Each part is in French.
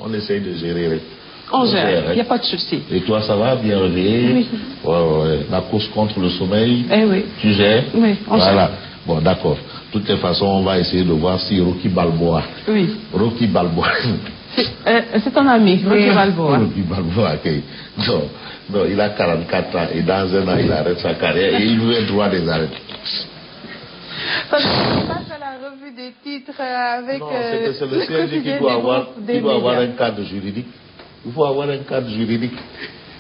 On essaye de gérer. On gère, il n'y a pas de souci. Et toi, ça va, bien réveillé? Oui. Ouais. La course contre le sommeil, oui. Tu gères? Oui, on voilà. gère. Bon, d'accord. De toutes les façons, on va essayer de voir si Rocky Balboa. Oui. Rocky Balboa. C'est ton ami, Rocky Balboa. Rocky Balboa, ok. Non, il a 44 ans et dans un an, il arrête sa carrière et il veut être droit des arrêts. Parce qu'on passe à la revue des titres avec... Non, c'est le CNG qui doit avoir un cadre juridique. Il faut avoir un cadre juridique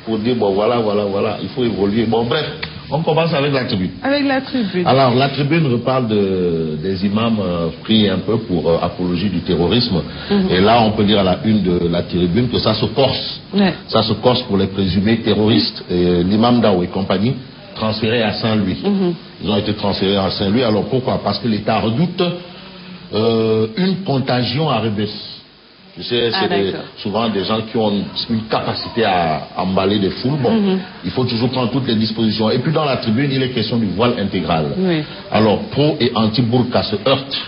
pour dire, bon, voilà, il faut évoluer. Bon, bref, on commence avec la tribune. Avec la tribune. Alors, la tribune reparle des imams pris un peu pour apologie du terrorisme. Et là, on peut dire à la une de la tribune que ça se corse. Ouais. Ça se corse pour les présumés terroristes. L'imam Daou et compagnie, transférés à Saint-Louis. Ils ont été transférés à Saint-Louis. Alors, pourquoi? Parce que l'État redoute une contagion à Rebus. Tu sais, c'est souvent des gens qui ont une capacité à emballer des foules. Bon, il faut toujours prendre toutes les dispositions. Et puis dans la tribune, il est question du voile intégral. Oui. Alors, pro et anti-burqa se heurtent.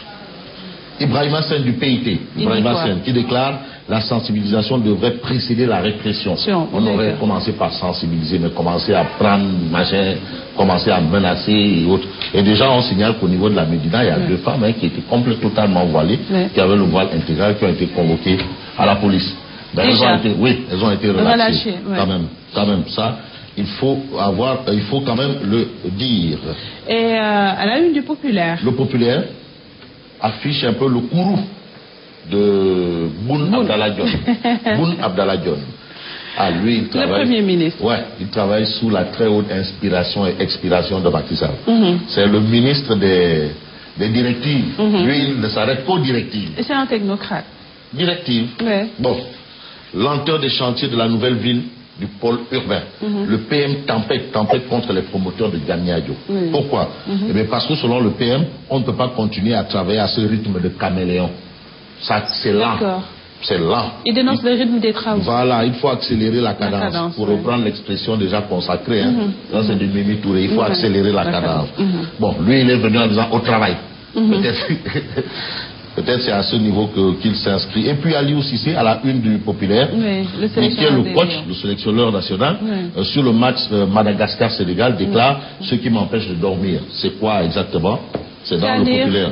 Ibrahima Sen du PIT, qui déclare la sensibilisation devrait précéder la répression. On aurait commencé par sensibiliser, mais commencer à prendre, commencer à menacer et autres. Et déjà, on signale qu'au niveau de la Médina, il y a deux femmes qui étaient complètement totalement voilées, qui avaient le voile intégral, qui ont été convoquées à la police. Ben, elles ont été relâchées. Quand même, ça. Il faut quand même le dire. Et à la une du Populaire. Le Populaire affiche un peu le courroux de Boun Abdallah Dionne. Boun Abdallah Dionne. Ah, lui, il travaille. Le Premier ministre. Ouais, il travaille sous la très haute inspiration et expiration de Macky Sall. C'est le ministre des directives. Lui, il ne s'arrête qu'aux directives. Et c'est un technocrate. Directives. Ouais. Bon, lenteur des chantiers de la nouvelle ville du pôle urbain. Le PM tempête contre les promoteurs de Diamniadio. Pourquoi? Eh bien, parce que selon le PM, on ne peut pas continuer à travailler à ce rythme de caméléon. Ça, c'est lent. C'est lent. Il dénonce le rythme des travaux. Voilà, il faut accélérer la cadence. Pour reprendre l'expression déjà consacrée. Ça, c'est du Mimi Touré. Il faut accélérer la cadence. Bon, lui, il est venu en disant au travail. Peut-être c'est à ce niveau qu'il s'inscrit. Et puis Aliou Cissé, à la une du Populaire, qui est le coach, le sélectionneur national, sur le match Madagascar-Sénégal, déclare ce qui m'empêche de dormir. C'est quoi exactement? C'est dans le Populaire.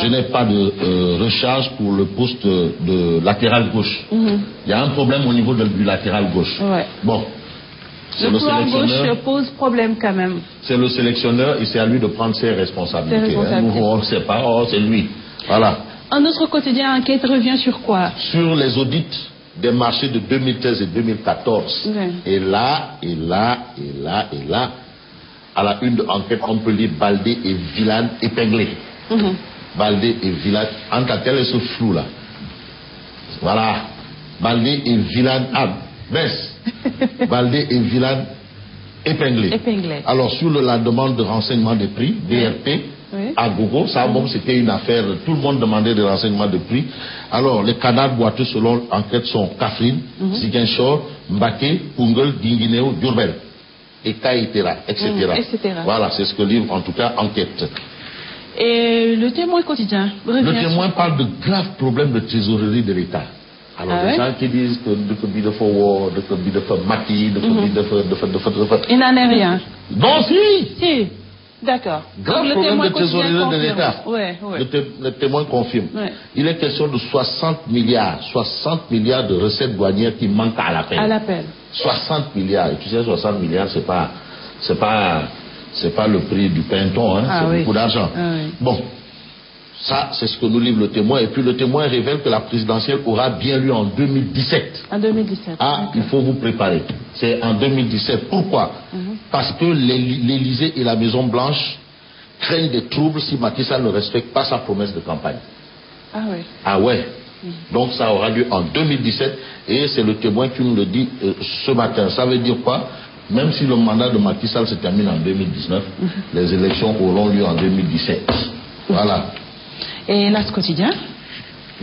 Je n'ai pas de recharge pour le poste de latéral gauche. Il y a un problème au niveau du latéral gauche. Bon. Le plan gauche pose problème quand même. C'est le sélectionneur et c'est à lui de prendre ses responsabilités. Nous, on ne sait pas, c'est lui. Voilà. Un autre quotidien enquête revient sur quoi? Sur les audits des marchés de 2013 et 2014. Et là, à la une de l'enquête, on peut lire Baldé et Villane épinglés. Baldé et Villane, entre quel est ce flou-là? Voilà. Baldé et Villane, baisse. Baldé et Villane épinglés. Alors, sur la demande de renseignement des prix, DRP, à Gogo, ça, bon, c'était une affaire, tout le monde demandait des renseignements de prix. Alors, les canards boiteux, selon l'enquête, sont Kafrine, Ziguinchor, Mbaké, Koungheul, Guinguinéo, Diourbel, et Kaïtera, etc. Voilà, c'est ce que livre, en tout cas, enquête. Et le Témoin quotidien Le Témoin parle de graves problèmes de trésorerie de l'État. Alors, les gens qui disent que de forward, de Mati, il n'en est rien. Non, si. D'accord. Grave problème de trésorerie de l'État. Le Témoin confirme. Il est question de 60 milliards de recettes douanières qui manquent à l'appel. 60 milliards. Et tu sais, 60 milliards, c'est pas le prix du pinton, c'est beaucoup d'argent. Bon. Ça, c'est ce que nous livre le Témoin. Et puis le Témoin révèle que la présidentielle aura bien lieu en 2017. En 2017. Il faut vous préparer. C'est en 2017. Pourquoi? Parce que l'Élysée et la Maison Blanche craignent des troubles si Macky Sall ne respecte pas sa promesse de campagne. Donc ça aura lieu en 2017. Et c'est le Témoin qui nous le dit ce matin. Ça veut dire quoi? Même si le mandat de Macky Sall se termine en 2019, les élections auront lieu en 2017. Voilà. Et l'As quotidien?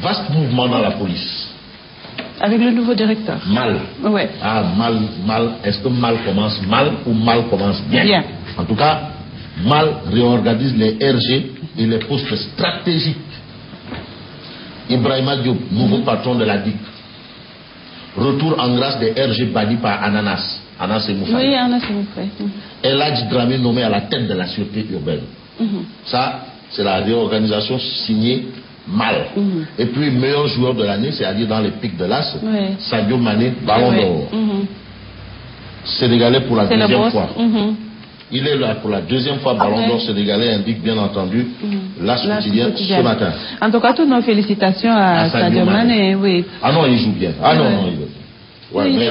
Vaste mouvement dans la police. Avec le nouveau directeur. Mal. Mal. Est-ce que mal commence mal ou mal commence bien? En tout cas, mal réorganise les RG et les postes stratégiques. Ibrahima Diop, nouveau patron de la DIC. Retour en grâce des RG bannis par Ananas. Ananas Mouffa. Oui, Ananas Mouffa. El Hadj Dramé nommé à la tête de la sûreté urbaine. Ça, c'est la réorganisation signée mal. Et puis, meilleur joueur de l'année, c'est-à-dire dans les pics de l'As, Sadio Mané, ballon d'or. Sénégalais pour la deuxième fois. Il est là pour la deuxième fois, ballon d'or sénégalais, indique bien entendu l'As quotidien ce matin. En tout cas, toutes nos félicitations à Sadio Mané. Oui. Ah non, il joue bien. Ah non, non, il joue bien. Ouais, mais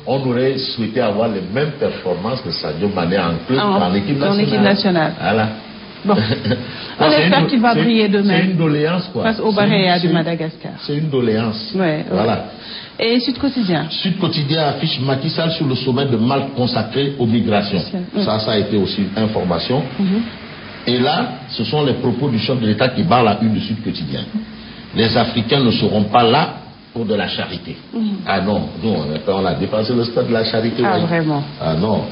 on aurait souhaité avoir les mêmes performances que Sadio Mané en club, en équipe nationale. Voilà. Bon. On espère qu'il va briller demain. C'est une doléance, quoi. Face au Baréa du Madagascar. C'est une doléance. Ouais, voilà. Et Sud Quotidien. Sud Quotidien affiche Macky Sall sur le sommet de Malte consacré aux migrations. Ça a été aussi une information. Et là, ce sont les propos du chef de l'État qui barrent la une du Sud Quotidien. Les Africains ne seront pas là pour de la charité. Ah non, on a dépassé le stade de la charité. Ah, vraiment? Ah non,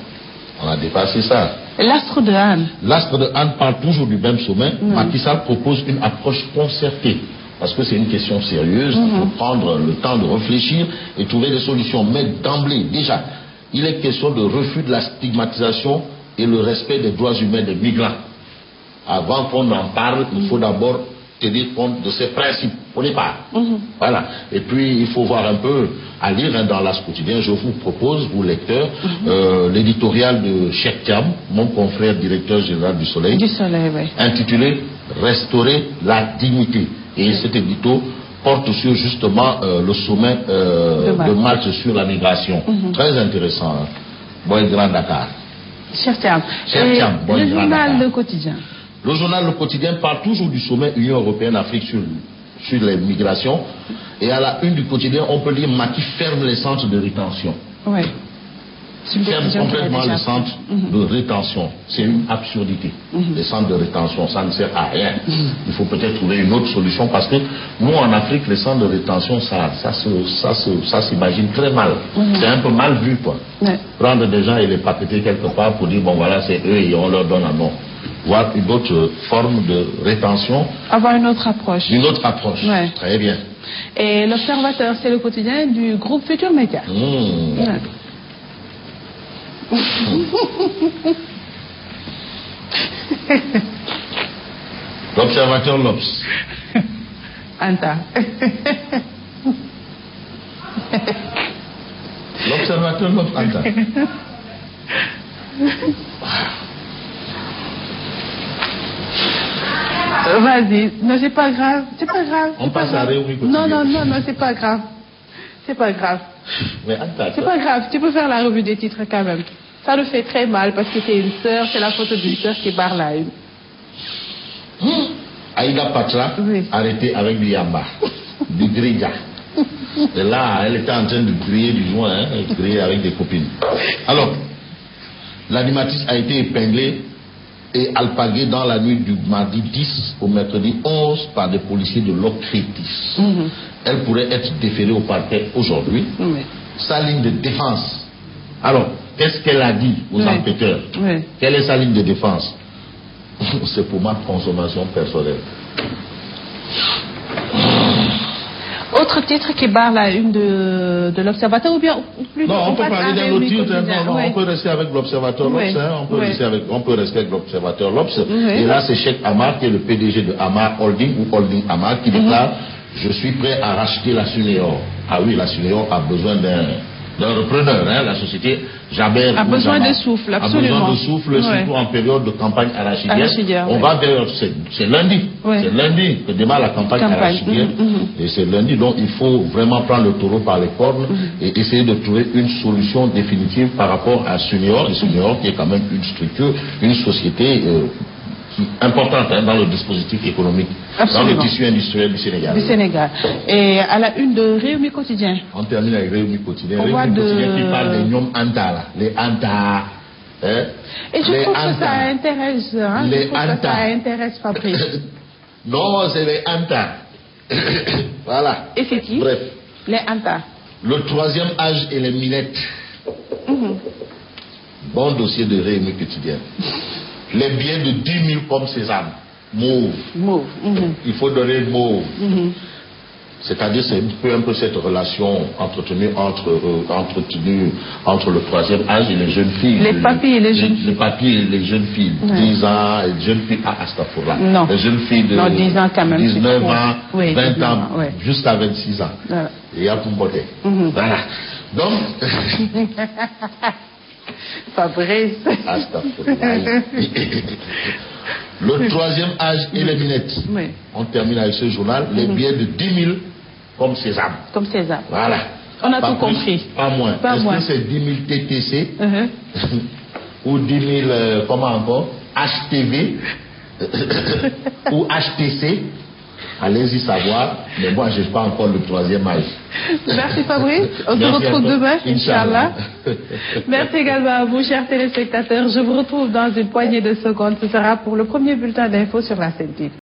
on a dépassé ça. L'astre de Anne. L'astre de Anne parle toujours du même sommet. Macky Sall propose une approche concertée. Parce que c'est une question sérieuse, il faut prendre le temps de réfléchir et trouver des solutions. Mais d'emblée, déjà, il est question de refus de la stigmatisation et le respect des droits humains des migrants. Avant qu'on en parle, il faut d'abord tenir compte de ces principes au départ. Voilà. Et puis, il faut voir un peu, à lire dans l'As quotidien, je vous propose, vous lecteurs, l'éditorial de Cheikh Thiam, mon confrère directeur général du Soleil, intitulé « Restaurer la dignité ». Et cet édito porte sur justement le sommet de Malte sur la migration. Très intéressant. Hein. Boy Grand Dakar. Cheikh Thiam. Le journal Le Quotidien. Le journal Le Quotidien parle toujours du sommet Union Européenne-Afrique sur les migrations. Et à la une du quotidien, on peut lire Macky ferme les centres de rétention. Oui. Ferme complètement les centres de rétention. C'est une absurdité. Les centres de rétention, ça ne sert à rien. Il faut peut-être trouver une autre solution parce que nous, en Afrique, les centres de rétention, ça s'imagine très mal. C'est un peu mal vu, quoi. Prendre des gens et les paqueter quelque part pour dire, bon voilà, c'est eux et on leur donne un nom. Voir une autre forme de rétention. Avoir une autre approche. Une autre approche. Très bien. Et l'Observateur, c'est le quotidien du groupe Futur Média. L'Observateur l'Obs. Anta. L'Observateur l'Obs, Anta. Vas-y, non, c'est pas grave, c'est pas grave. On passe à Réumi quotidien. Non, c'est pas grave. C'est pas grave. Mais Anta, c'est pas grave, tu peux faire la revue des titres quand même. Ça le fait très mal parce que c'est une sœur, c'est la photo d'une sœur qui barre la une. Aïda Patra, arrêtée avec du yamba, du grilla. Et là, elle était en train de griller du joint, hein, griller avec des copines. Alors, l'animatrice a été épinglée et alpaguée dans la nuit du mardi 10 au mercredi 11 par des policiers de l'Ocrétis. Elle pourrait être déférée au parquet aujourd'hui. Sa ligne de défense. Alors, qu'est-ce qu'elle a dit aux enquêteurs? Quelle est sa ligne de défense? C'est pour ma consommation personnelle. Autre titre qui barre la une de l'Observateur ou bien plus. Non, on peut parler d'un autre titre. Non, on peut rester avec l'Observateur l'Obs. On peut rester avec l'Observateur l'Obs. Et là, c'est Cheikh Amar qui est le PDG de Amar Holding ou Holding Amar qui déclare je suis prêt à racheter la Sunéor. Ah oui, la Sunéor a besoin d'un repreneur, hein, la société Jaber a besoin de souffle, absolument. A besoin de souffle, surtout en période de campagne arachidienne. On va vers, c'est lundi, c'est lundi que démarre la campagne arachidienne, et c'est lundi, donc il faut vraiment prendre le taureau par les cornes et essayer de trouver une solution définitive par rapport à Sunéor, et Sunéor qui est quand même une structure, une société importante dans le dispositif économique, dans le tissu industriel du Sénégal. Et à la une de Réumi Quotidien. On termine avec Réumi Quotidien. Réumi Quotidien qui parle des Nyom Anta, là. Les Anta. Et je trouve que ça intéresse, hein, les Anta. Ça intéresse Fabrice. Non, c'est les Anta. Voilà. Et c'est qui? Bref. Les Anta. Le troisième âge et les minettes. Bon dossier de Réumi Quotidien. Les biens de 10 000 pommes sésame. Mauve. Mauve. Il faut donner mauve. C'est-à-dire, c'est un peu cette relation entretenue entre le troisième âge et les jeunes filles. Les papis et les jeunes filles. Les papis et les jeunes filles. 10 ans, et les jeunes filles, Astafurlah. Non. Les jeunes filles de 10 ans quand même. 19 ans, oui, 20 ans, jusqu'à 26 ans. Voilà. Et il y a pour beauté. Voilà. Donc. Fabrice. Astafurlah. Le troisième âge et les lunettes. Oui. On termine avec ce journal. Les billets de 10 000 comme Sésame. Comme Sésame. Voilà. On a pas tout plus, compris. Pas moins. Pas Est-ce moins. que c'est 10 000 TTC ou 10 000, comment encore, HTV ou HTC? Allez-y savoir. Mais moi, je n'ai pas encore le troisième âge. Merci Fabrice. On se retrouve demain, Inch'Allah. Merci également à vous, chers téléspectateurs. Je vous retrouve dans une poignée de secondes. Ce sera pour le premier bulletin d'infos sur la Sen TV.